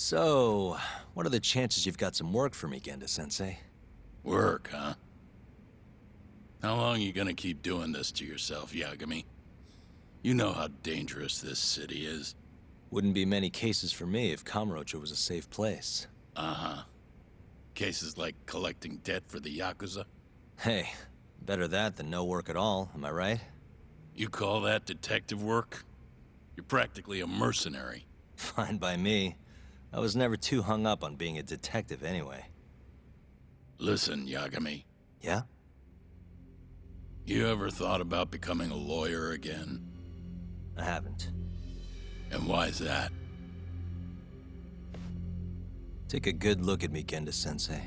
So, what are the chances you've got some work for me, Genda-sensei? Work, huh? How long you gonna keep doing this to yourself, Yagami? You know how dangerous this city is. Wouldn't be many cases for me if Kamurocho was a safe place. Uh-huh. Cases like collecting debt for the Yakuza? Hey, better that than no work at all, am I right? You call that detective work? You're practically a mercenary. Fine by me. I was never too hung up on being a detective anyway. Listen, Yagami. Yeah? You ever thought about becoming a lawyer again? I haven't. And why's that? Take a good look at me, Genda-sensei.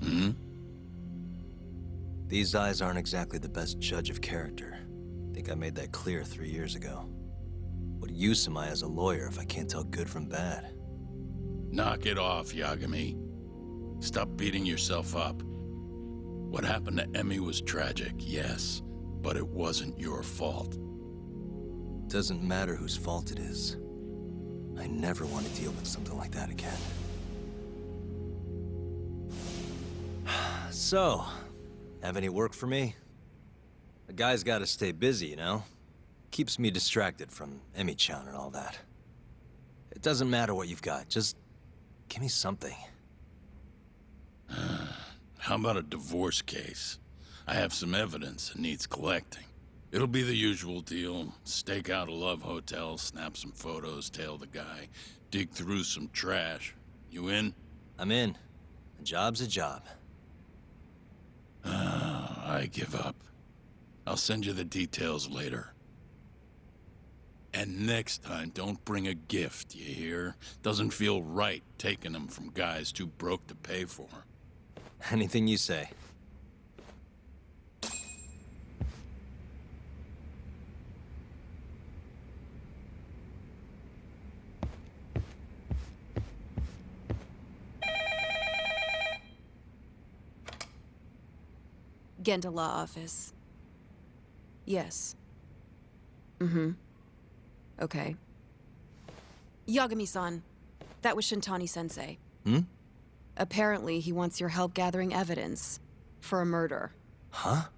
Hmm? These eyes aren't exactly the best judge of character. Think I made that clear 3 years ago. What use am I as a lawyer if I can't tell good from bad? Knock it off, Yagami. Stop beating yourself up. What happened to Emmy was tragic, yes, but it wasn't your fault. Doesn't matter whose fault it is. I never want to deal with something like that again. So, have any work for me? A guy's gotta stay busy, you know? Keeps me distracted from Emmy-chan and all that. It doesn't matter what you've got, just give me something. How about a divorce case? I have some evidence that needs collecting. It'll be the usual deal. Stake out a love hotel, snap some photos, tail the guy, dig through some trash. You in? I'm in. A job's a job. I give up. I'll send you the details later. And next time, don't bring a gift, you hear? Doesn't feel right taking them from guys too broke to pay for. Anything you say. Genda Law Office. Yes. Mm-hmm. Okay. Yagami-san, that was Shintani-sensei. Hmm? Apparently, he wants your help gathering evidence for a murder. Huh?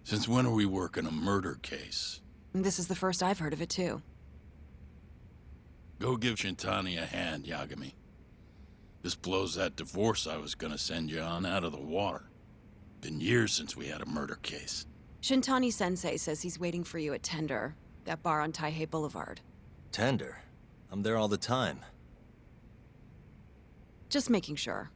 Since when are we working a murder case? This is the first I've heard of it, too. Go give Shintani a hand, Yagami. This blows that divorce I was gonna send you on out of the water. Been years since we had a murder case. Shintani-sensei says he's waiting for you at Tender, that bar on Taihei Boulevard. Tender. I'm there all the time. Just making sure.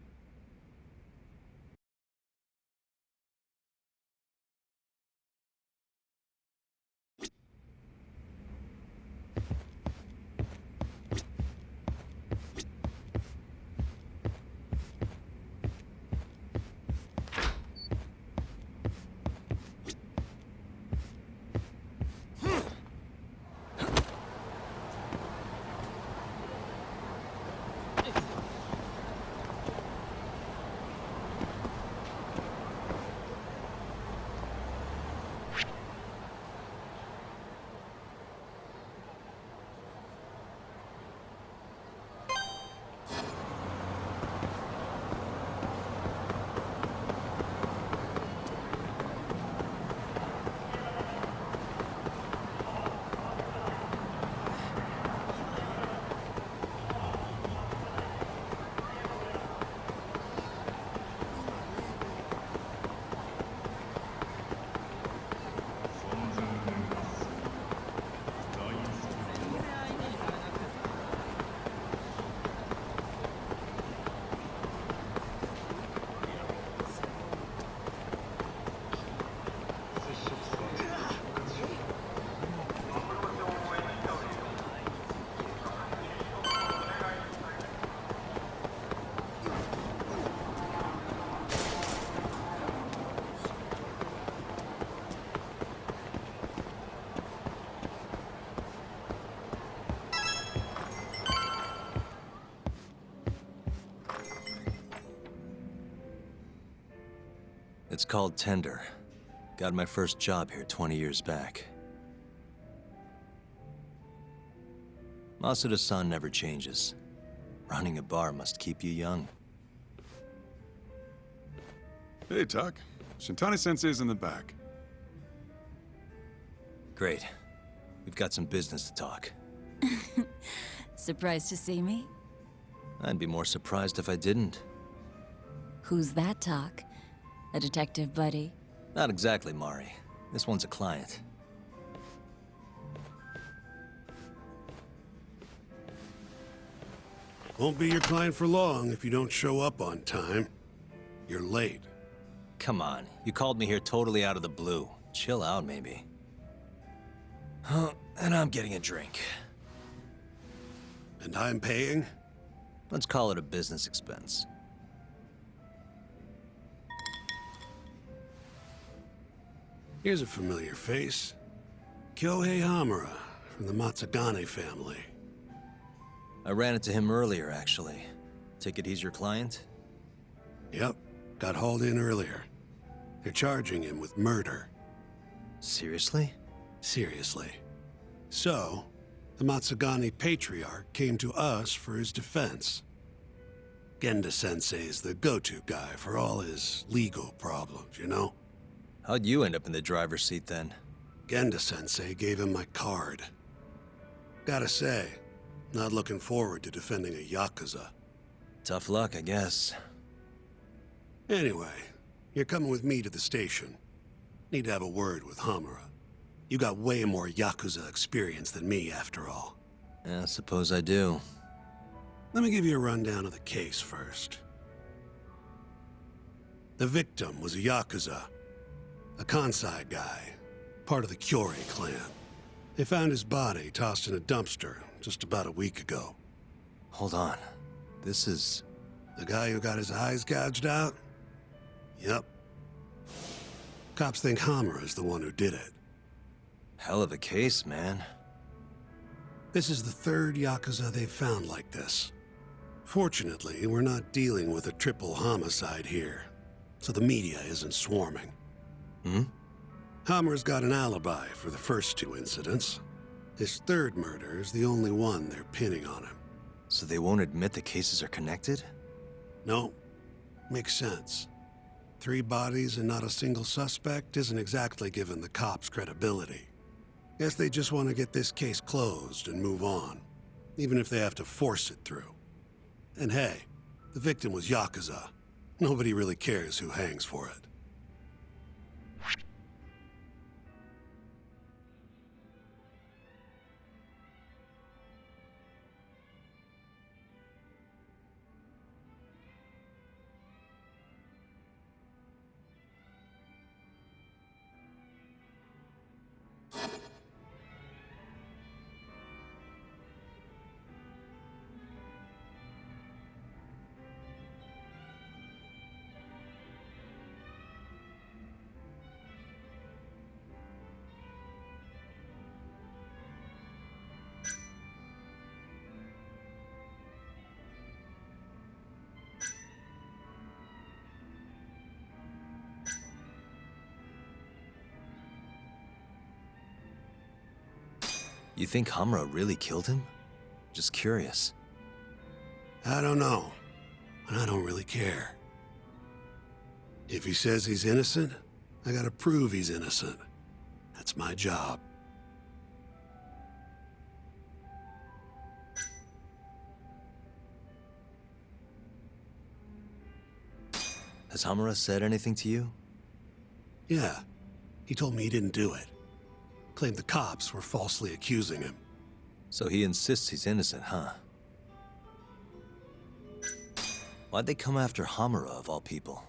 It's called Tender. Got my first job here 20 years back. Masuda-san never changes. Running a bar must keep you young. Hey, Tuck. Shintani-sensei's in the back. Great. We've got some business to talk. Surprised to see me? I'd be more surprised if I didn't. Who's that, Talk? A detective buddy? Not exactly, Mari. This one's a client. Won't be your client for long if you don't show up on time. You're late. Come on, you called me here totally out of the blue. Chill out, maybe. Huh, and I'm getting a drink. And I'm paying? Let's call it a business expense. Here's a familiar face. Kyohei Hamura, from the Matsugane family. I ran into him earlier, actually. Take it he's your client? Yep, got hauled in earlier. They're charging him with murder. Seriously? Seriously. So, the Matsugane patriarch came to us for his defense. Genda-sensei's the go-to guy for all his legal problems, you know? How'd you end up in the driver's seat then? Genda-sensei gave him my card. Gotta say, not looking forward to defending a Yakuza. Tough luck, I guess. Anyway, you're coming with me to the station. Need to have a word with Hamura. You got way more Yakuza experience than me, after all. Yeah, I suppose I do. Let me give you a rundown of the case first. The victim was a Yakuza. A Kansai guy, part of the Kyorei clan. They found his body tossed in a dumpster just about a week ago. Hold on. This is... The guy who got his eyes gouged out? Yep. Cops think Hamura is the one who did it. hell of a case, man. This is the third Yakuza they've found like this. Fortunately, we're not dealing with a triple homicide here, so the media isn't swarming. Hammer's got an alibi for the first two incidents. His third murder is the only one they're pinning on him. So they won't admit the cases are connected? No, makes sense. 3 bodies and not a single suspect isn't exactly giving the cops credibility. Guess they just want to get this case closed and move on, even if they have to force it through. And hey, the victim was Yakuza. Nobody really cares who hangs for it. You think Hamura really killed him? Just curious. I don't know, and I don't really care. If he says he's innocent, I gotta prove he's innocent. That's my job. Has Hamura said anything to you? Yeah, he told me he didn't do it. Claimed the cops were falsely accusing him. So he insists he's innocent, huh? Why'd they come after Hamura, of all people?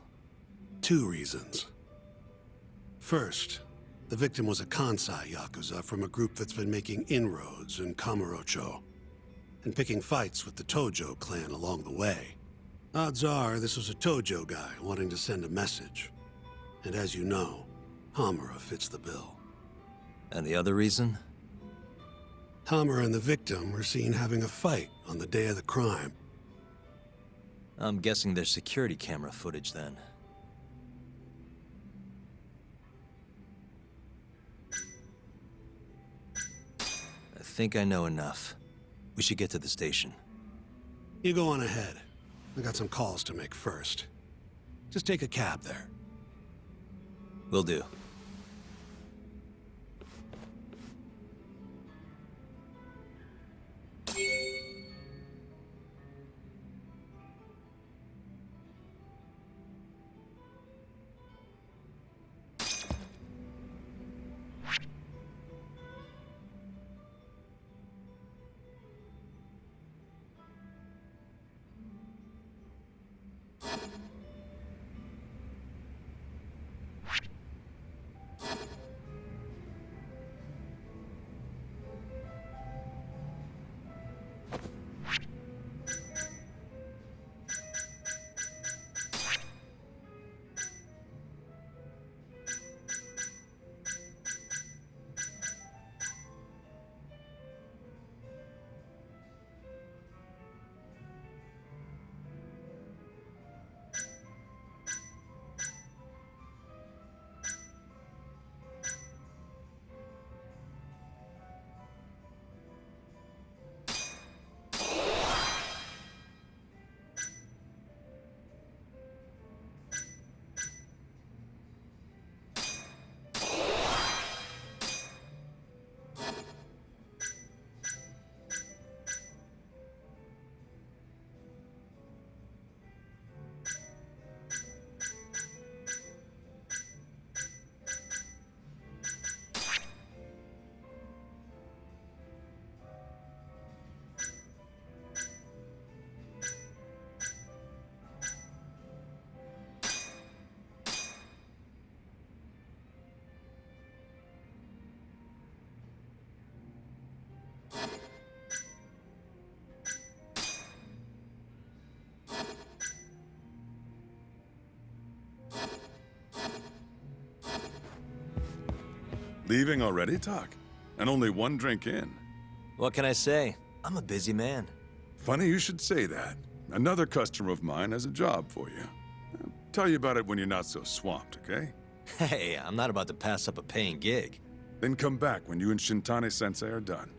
2 reasons. First, the victim was a Kansai Yakuza from a group that's been making inroads in Kamurocho, and picking fights with the Tojo clan along the way. Odds are this was a Tojo guy wanting to send a message. And as you know, Hamura fits the bill. And the other reason? Hamura and the victim were seen having a fight on the day of the crime. I'm guessing there's security camera footage then. I think I know enough. We should get to the station. You go on ahead. I got some calls to make first. Just take a cab there. Will do. Leaving already, Talk? And only one drink in. What can I say? I'm a busy man. Funny you should say that. Another customer of mine has a job for you. I'll tell you about it when you're not so swamped, okay? Hey, I'm not about to pass up a paying gig. Then come back when you and Shintani-sensei are done.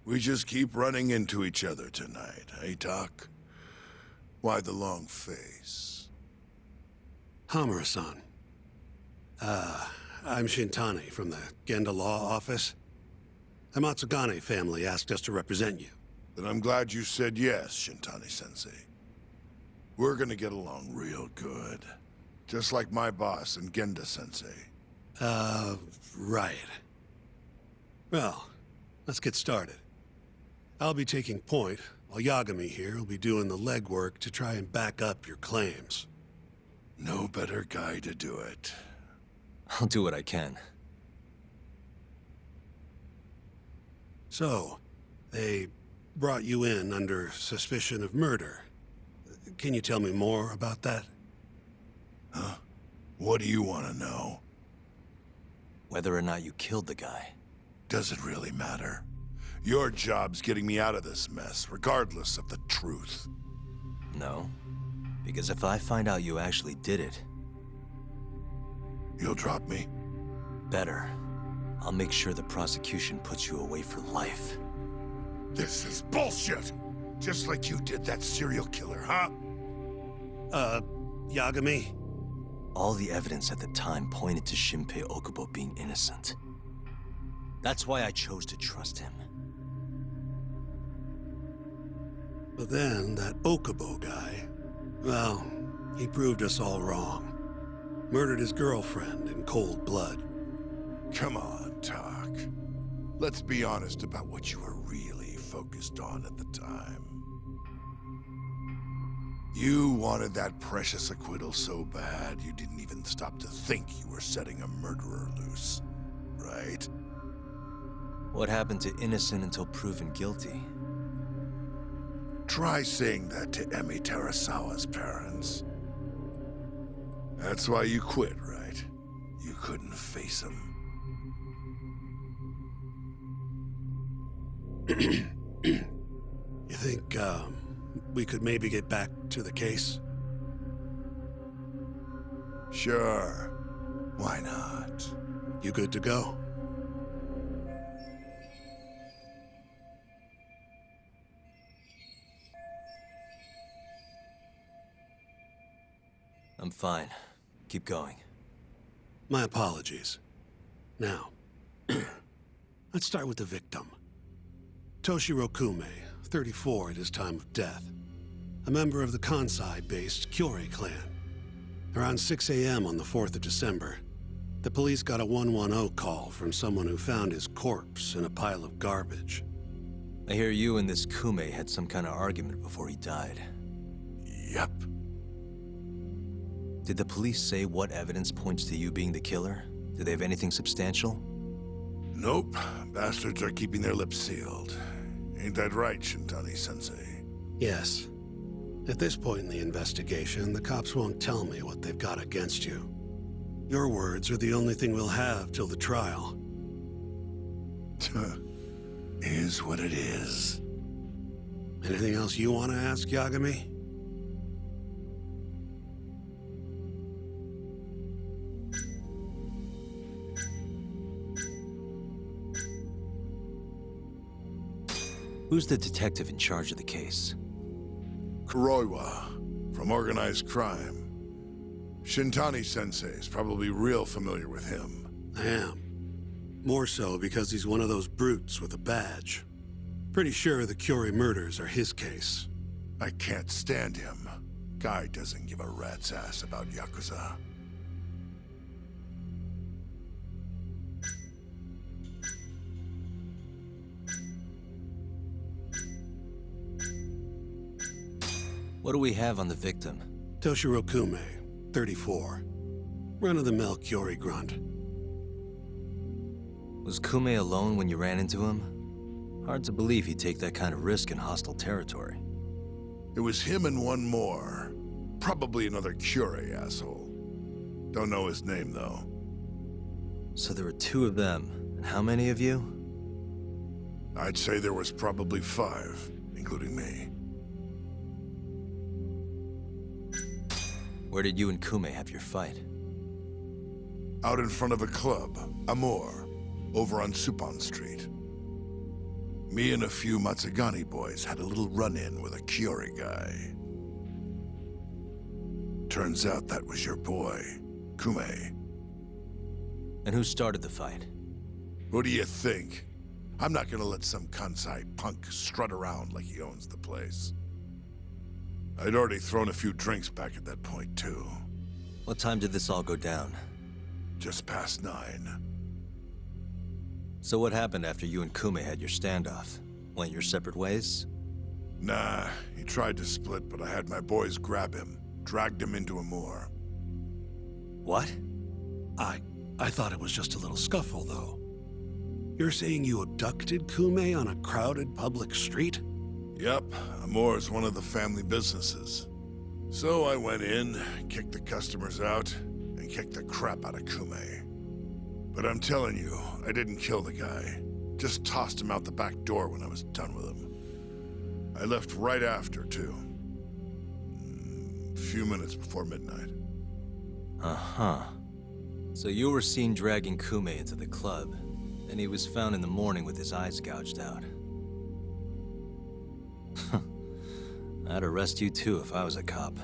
We just keep running into each other tonight, eh, Doc? Why the long face? Hamura-san. I'm Shintani from the Genda Law Office. The Matsugane family asked us to represent you. Then I'm glad you said yes, Shintani-sensei. We're gonna get along real good. Just like my boss and Genda-sensei. Right. Well, let's get started. I'll be taking point, while Yagami here will be doing the legwork to try and back up your claims. No better guy to do it. I'll do what I can. So, they brought you in under suspicion of murder. Can you tell me more about that? Huh? What do you want to know? Whether or not you killed the guy. Does it really matter? Your job's getting me out of this mess, regardless of the truth. No. Because if I find out you actually did it, You'll drop me? better. I'll make sure the prosecution puts you away for life. This is bullshit! Just like you did that serial killer, huh? Yagami? All the evidence at the time pointed to Shinpei Okubo being innocent. That's why I chose to trust him. But then, that Okubo guy, well, he proved us all wrong. Murdered his girlfriend in cold blood. Come on, Talk. Let's be honest about what you were really focused on at the time. You wanted that precious acquittal so bad, you didn't even stop to think you were setting a murderer loose, right? What happened to innocent until proven guilty? Try saying that to Emi Terasawa's parents. That's why you quit, right? You couldn't face him. You think, we could maybe get back to the case? Sure. Why not? You good to go? I'm fine. Keep going. My apologies. Now, let's start with the victim. Toshiro Kume, 34 at his time of death. A member of the Kansai-based Kyorei clan. Around 6 a.m. on the 4th of December, the police got a 110 call from someone who found his corpse in a pile of garbage. I hear you and this Kume had some kind of argument before he died. Yep. Did the police say what evidence points to you being the killer? Do they have anything substantial? Nope. Bastards are keeping their lips sealed. Ain't that right, Shintani-sensei? Yes. At this point in the investigation, the cops won't tell me what they've got against you. Your words are the only thing we'll have till the trial. Is what it is. Anything else you want to ask, Yagami? Who's the detective in charge of the case? Kuroiwa, from organized crime. Shintani-sensei is probably real familiar with him. I am. More so because he's one of those brutes with a badge. Pretty sure the Kyorei murders are his case. I can't stand him. Guy doesn't give a rat's ass about Yakuza. What do we have on the victim? Toshiro Kume, 34. Run-of-the-mill Kyorei grunt. Was Kume alone when you ran into him? Hard to believe he'd take that kind of risk in hostile territory. It was him and one more. Probably another Kyorei asshole. Don't know his name, though. So there were two of them. And how many of you? I'd say there was probably 5, including me. Where did you and Kume have your fight? Out in front of a club, Amor, over on Supon Street. Me and a few Matsugani boys had a little run-in with a Kyorei guy. Turns out that was your boy, Kume. And who started the fight? What do you think? I'm not gonna let some Kansai punk strut around like he owns the place. I'd already thrown a few drinks back at that point, too. What time did this all go down? Just past 9. So what happened after you and Kume had your standoff? Went your separate ways? Nah, he tried to split, but I had my boys grab him, dragged him into a moor. What? I thought it was just a little scuffle, though. You're saying you abducted Kume on a crowded public street? Yep, Amor's one of the family businesses. So I went in, kicked the customers out, and kicked the crap out of Kume. But I'm telling you, I didn't kill the guy. Just tossed him out the back door when I was done with him. I left right after, too. A few minutes before midnight. Uh-huh. So you were seen dragging Kume into the club, and he was found in the morning with his eyes gouged out. I'd arrest you too if I was a cop.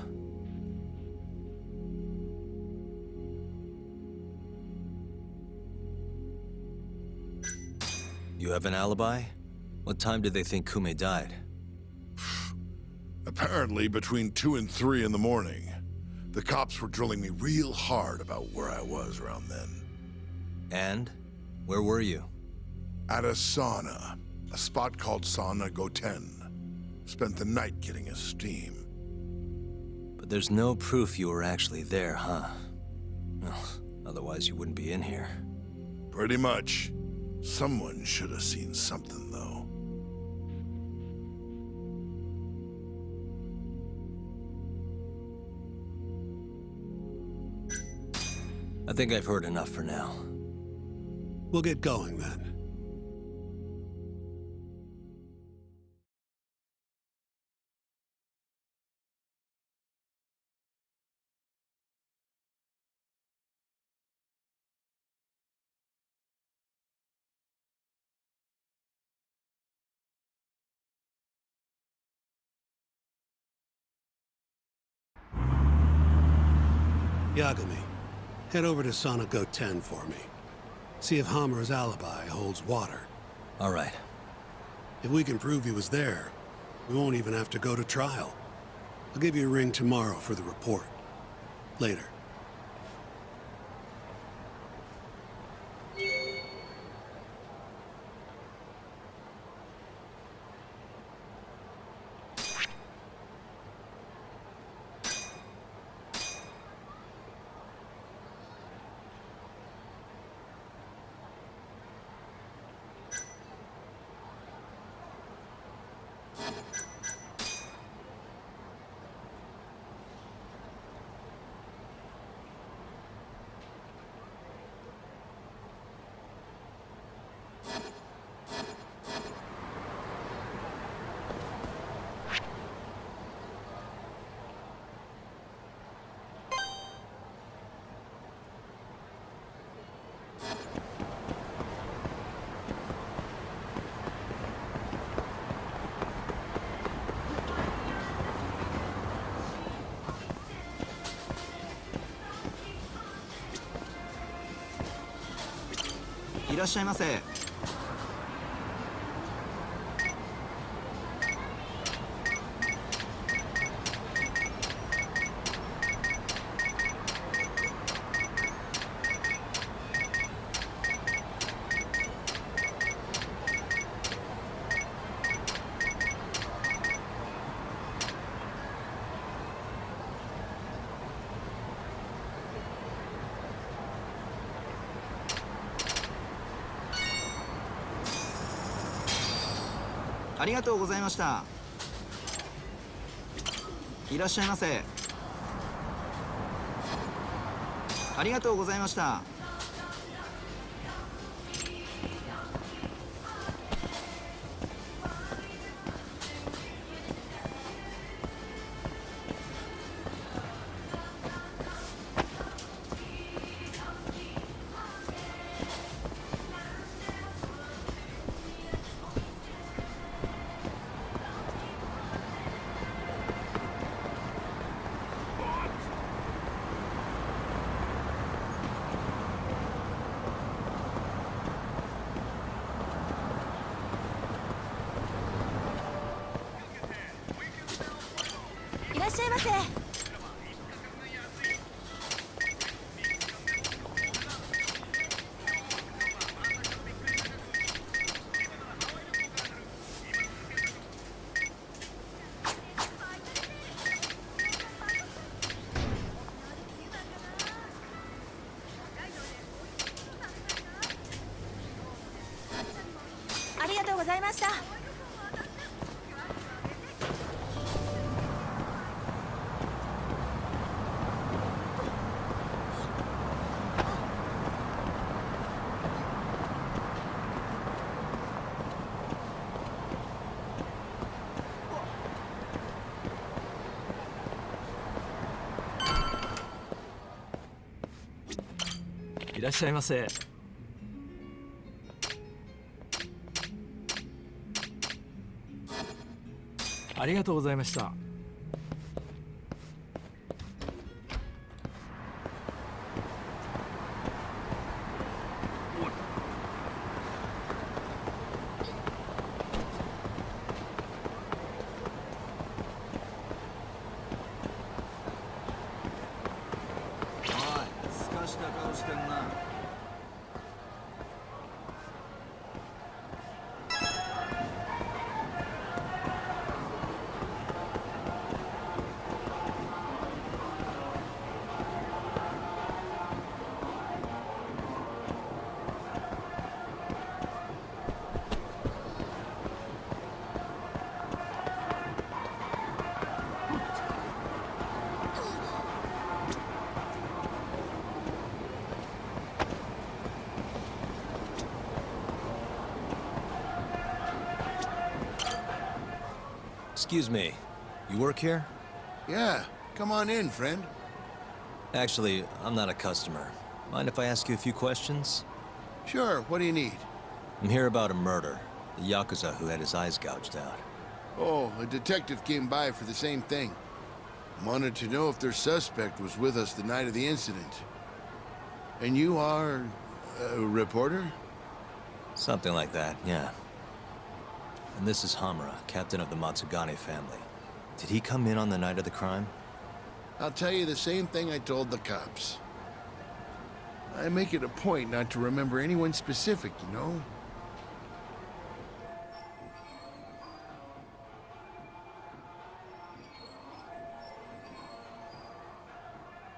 You have an alibi? What time did they think Kume died? Apparently, between 2 and 3 in the morning. The cops were drilling me real hard about where I was around then. And? Where were you? At a sauna. A spot called Sauna Goten. Spent the night getting a steam. But there's no proof you were actually there, huh? Well, otherwise you wouldn't be in here. Pretty much. Someone should have seen something, though. I think I've heard enough for now. We'll get going then. Yagami, head over to Sauna Goten for me. See if Hammer's alibi holds water. All right. If we can prove he was there, we won't even have to go to trial. I'll give you a ring tomorrow for the report. Later.いらっしゃいませ。ありがとうございました。いらっしゃいませ。ありがとうございました。いらっしゃいませ。ありがとうございました。いらっしゃいませ。ありがとうございました。おい、すかした顔してんな。Excuse me, you work here? Yeah, come on in, friend. Actually, I'm not a customer. Mind if I ask you a few questions? Sure, what do you need? I'm here about a murder. The Yakuza who had his eyes gouged out. Oh, a detective came by for the same thing. Wanted to know if their suspect was with us the night of the incident. And you are a reporter? Something like that, yeah. And this is Hamura, captain of the Matsugane family. Did he come in on the night of the crime? I'll tell you the same thing I told the cops. I make it a point not to remember anyone specific, you know?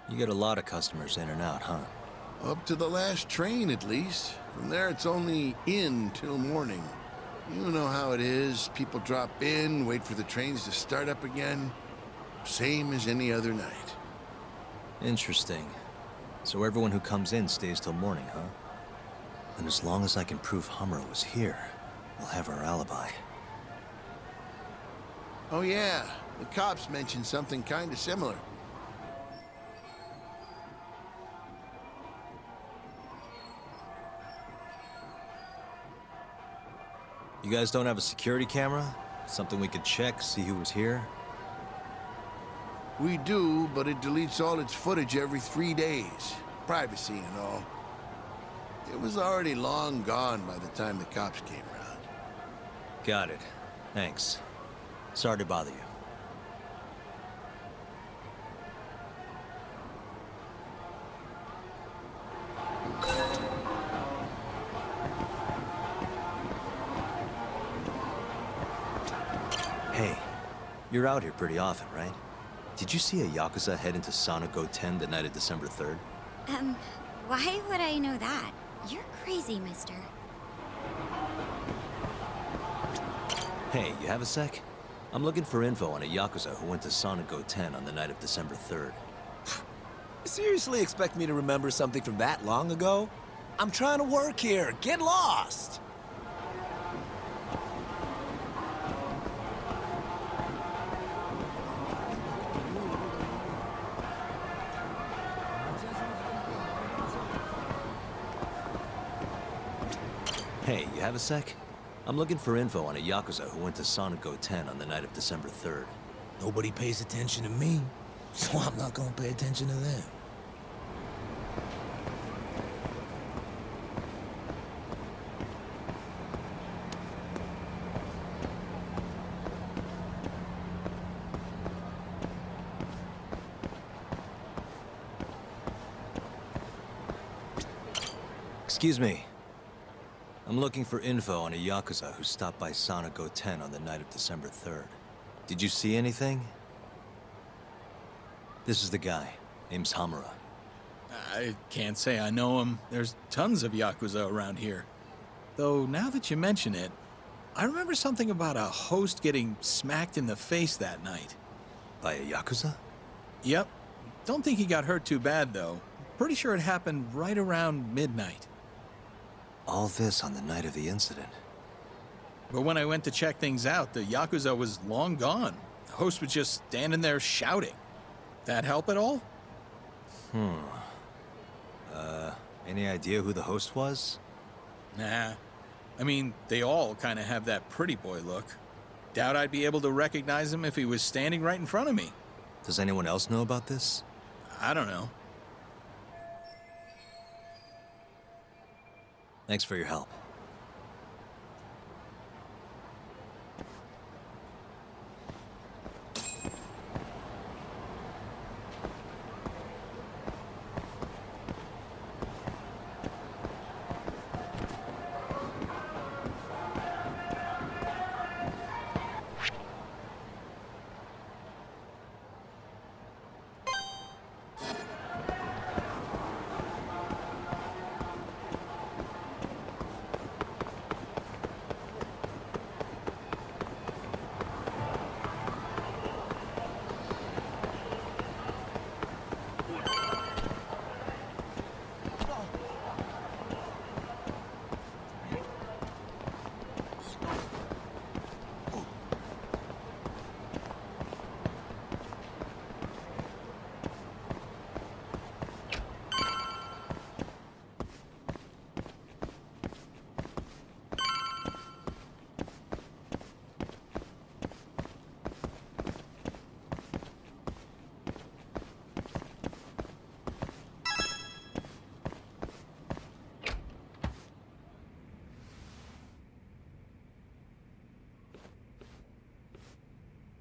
You get a lot of customers in and out, huh? Up to the last train, at least. From there, it's only in till morning. You know how it is. People drop in, wait for the trains to start up again. Same as any other night. Interesting. So everyone who comes in stays till morning, huh? And as long as I can prove Hamura was here, we'll have our alibi. Oh yeah, the cops mentioned something kinda similar. You guys don't have a security camera? Something we could check, see who was here? We do, but it deletes all its footage every 3 days. Privacy and all. It was already long gone by the time the cops came around. Got it. Thanks. Sorry to bother you. Hey, you're out here pretty often, right? Did you see a Yakuza head into Sonic 10 the night of December 3rd? Why would I know that? You're crazy, mister. Hey, you have a sec? I'm looking for info on a Yakuza who went to Sonic 10 on the night of December 3rd. You seriously expect me to remember something from that long ago? I'm trying to work here. Get lost! Hey, you have a sec? I'm looking for info on a Yakuza who went to Sonic 10 on the night of December 3rd. Nobody pays attention to me, so I'm not gonna pay attention to them. Excuse me. I'm looking for info on a Yakuza who stopped by Sonic 10 on the night of December 3rd. Did you see anything? This is the guy. Name's Hamura. I can't say I know him. There's tons of Yakuza around here. Though, now that you mention it, I remember something about a host getting smacked in the face that night. By a Yakuza? Yep. Don't think he got hurt too bad, though. Pretty sure it happened right around midnight. All this on the night of the incident. But when I went to check things out, the Yakuza was long gone. The host was just standing there shouting. That help at all? Any idea who the host was? Nah. I mean, they all kind of have that pretty boy look. Doubt I'd be able to recognize him if he was standing right in front of me. Does anyone else know about this? I don't know. Thanks for your help.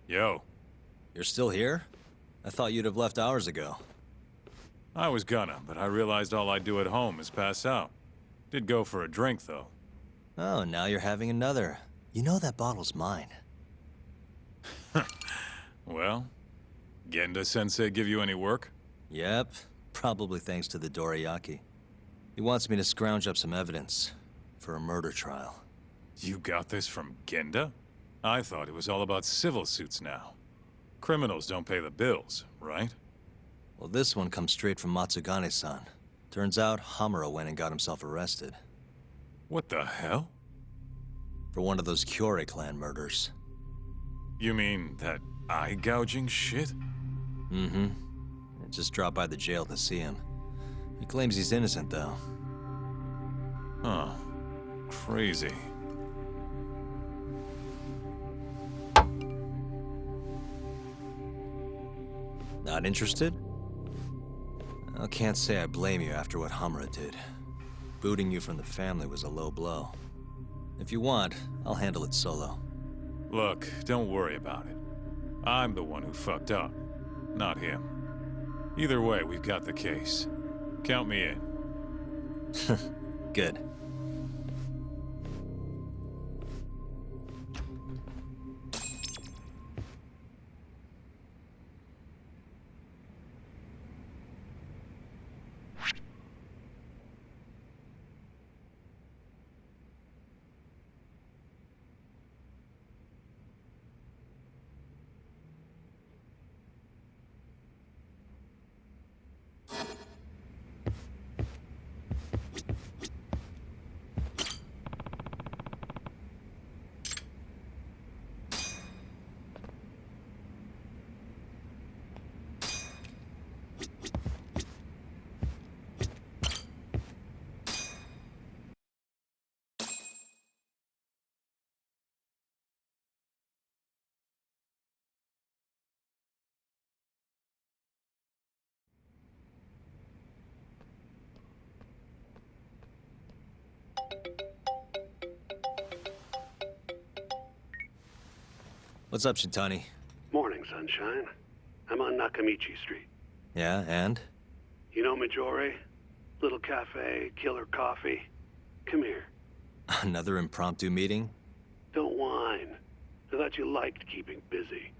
Yo. You're still here? I thought you'd have left hours ago. I was gonna, but I realized all I do at home is pass out. Did go for a drink, though. Oh, now you're having another. You know that bottle's mine. Well, Genda-sensei give you any work? Yep, probably thanks to the Dorayaki. He wants me to scrounge up some evidence for a murder trial. You got this from Genda? I thought it was all about civil suits now. Criminals don't pay the bills, right? Well, this one comes straight from Matsugane-san. Turns out Hamura went and got himself arrested. What the hell? For one of those Kyorei clan murders. You mean that eye-gouging shit? Mm-hmm. I just dropped by the jail to see him. He claims he's innocent, though. Huh. Crazy. Not interested? I can't say I blame you after what Hamura did. Booting you from the family was a low blow. If you want, I'll handle it solo. Look, don't worry about it. I'm the one who fucked up, not him. Either way, we've got the case. Count me in. Good. What's up, Shintani? Morning, sunshine. I'm on Nakamichi Street. Yeah, and? You know Majore? Little cafe, killer coffee. Come here. Another impromptu meeting? Don't whine. I thought you liked keeping busy.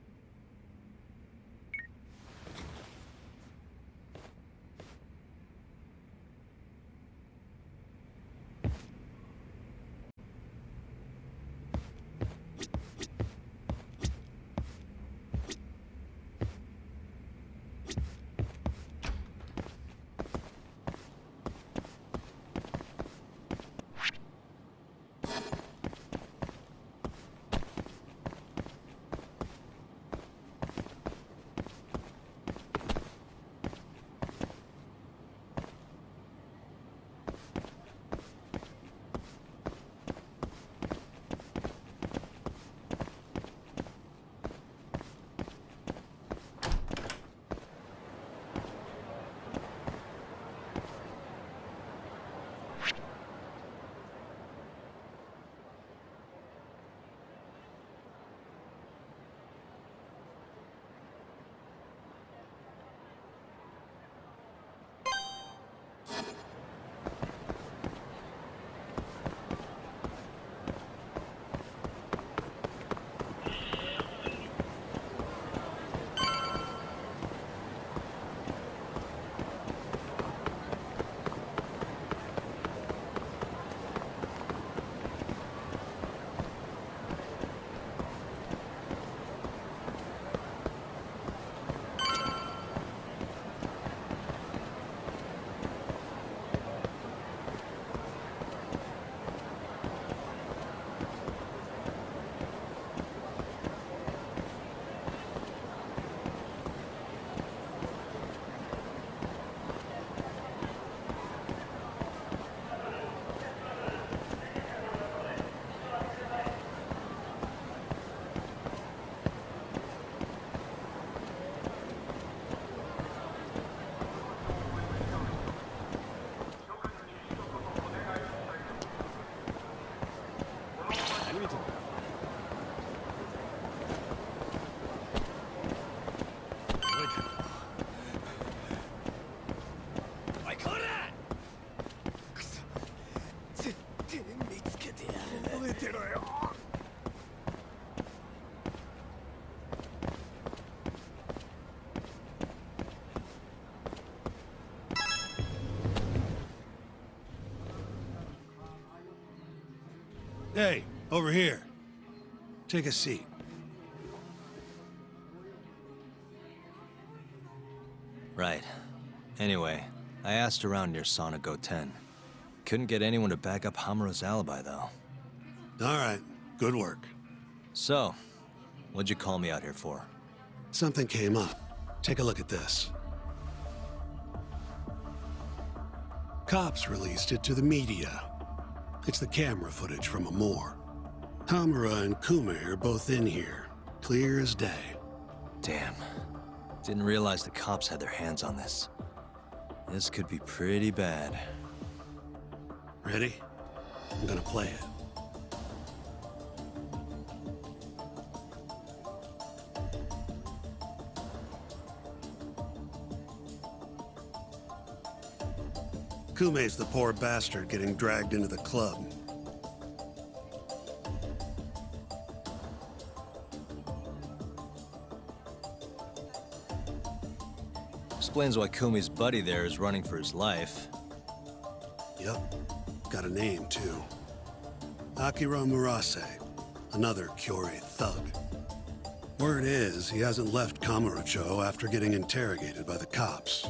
Hey, over here. Take a seat. Right. Anyway, I asked around near Sonic 10. Couldn't get anyone to back up Hamura's alibi, though. All right, good work. So, what'd you call me out here for? Something came up. Take a look at this. Cops released it to the media. It's the camera footage from a moor. Hamura and Kume are both in here, clear as day. Damn. Didn't realize the cops had their hands on this. This could be pretty bad. Ready? I'm gonna play it. Kume's the poor bastard getting dragged into the club. Explains why Kumi's buddy there is running for his life. Yep. Got a name, too. Akira Murase, another Kyorei thug. Word is, he hasn't left Kamurocho after getting interrogated by the cops.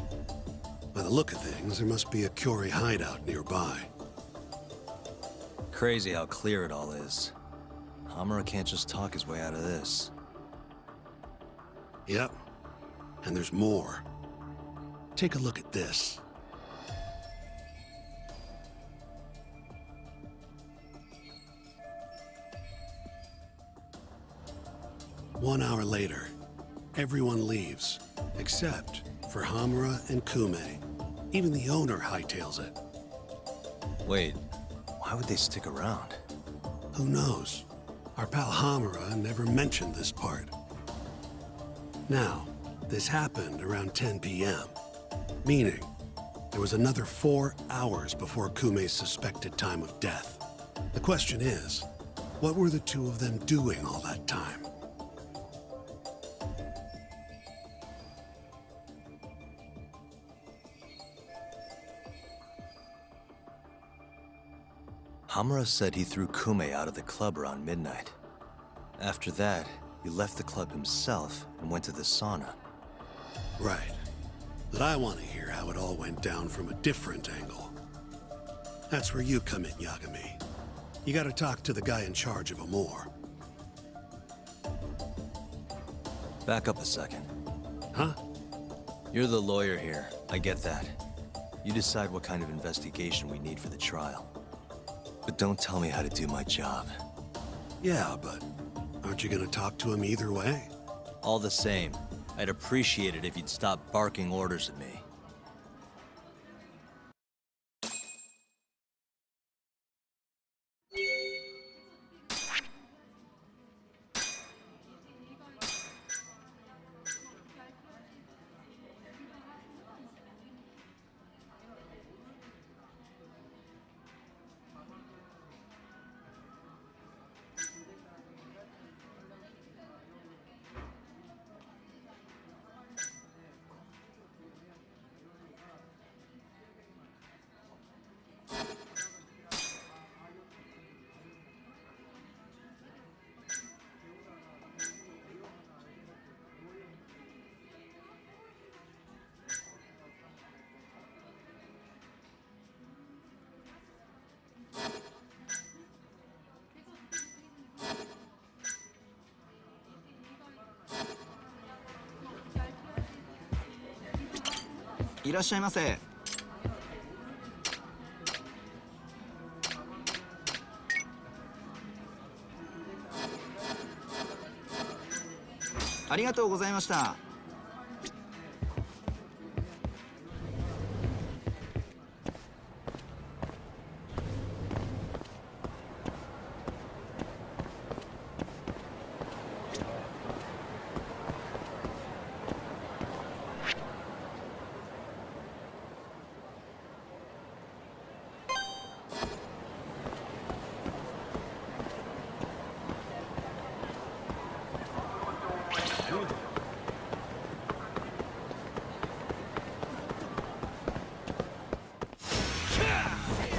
By the look of things, there must be a Kyorei hideout nearby. Crazy how clear it all is. Hamura can't just talk his way out of this. Yep. And there's more. Take a look at this. One hour later, everyone leaves, except for Hamura and Kume. Even the owner hightails it. Wait, why would they stick around? Who knows? Our pal Hamura never mentioned this part. Now, this happened around 10 p.m., meaning there was another 4 hours before Kume's suspected time of death. The question is, what were the two of them doing all that time? Hamura said he threw Kume out of the club around midnight. After that, he left the club himself and went to the sauna. Right. But I want to hear how it all went down from a different angle. That's where you come in, Yagami. You gotta talk to the guy in charge of Amor. Back up a second. Huh? You're the lawyer here. I get that. You decide what kind of investigation we need for the trial. But don't tell me how to do my job. Yeah, but aren't you gonna talk to him either way? All the same, I'd appreciate it if you'd stop barking orders at me.いらっしゃいませ。ありがとうございました。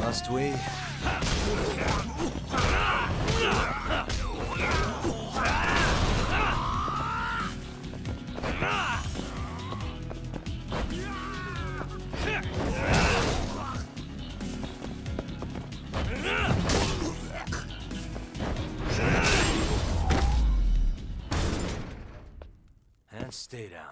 Must we? And stay down.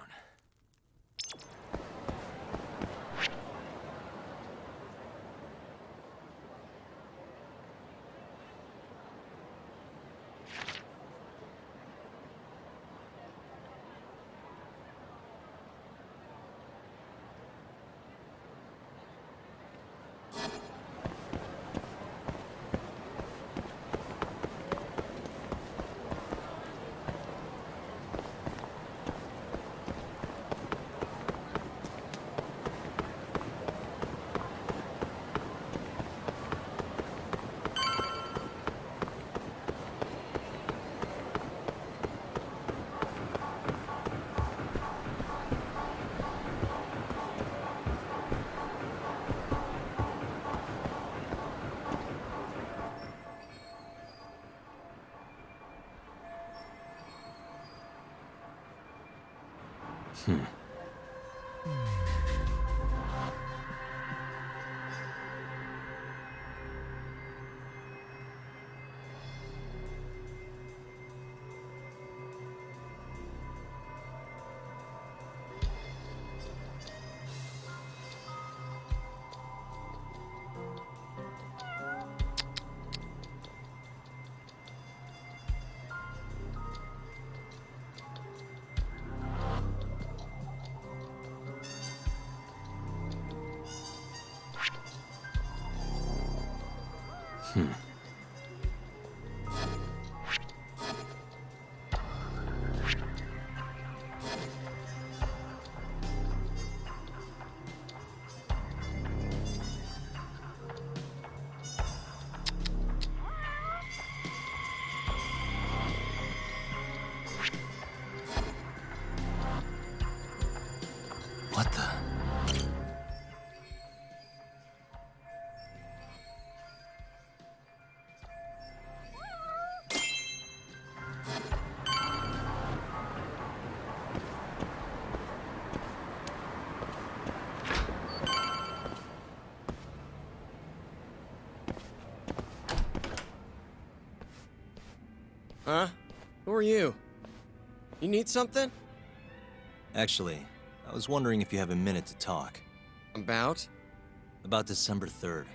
What the? Huh? Who are you? You need something? Actually, I was wondering if you have a minute to talk. About? About December 3rd.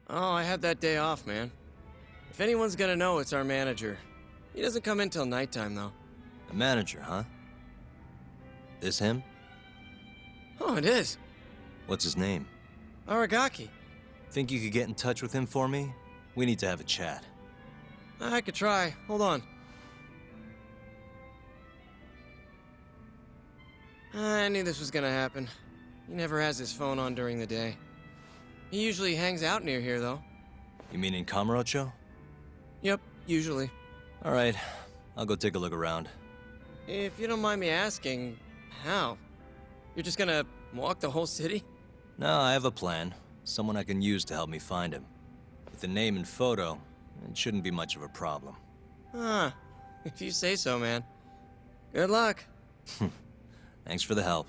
Oh, I had that day off, man. If anyone's gonna know, it's our manager. He doesn't come in till nighttime, though. A manager, huh? This him? Oh, it is. What's his name? Aragaki. Think you could get in touch with him for me? We need to have a chat. I could try. Hold on. I knew this was gonna happen. He never has his phone on during the day. He usually hangs out near here, though. You mean in Kamurocho? Yep, usually. All right, I'll go take a look around. If you don't mind me asking, how? You're just gonna walk the whole city? No, I have a plan. Someone I can use to help me find him. With the name and photo, it shouldn't be much of a problem. Huh. If you say so, man. Good luck. Thanks for the help.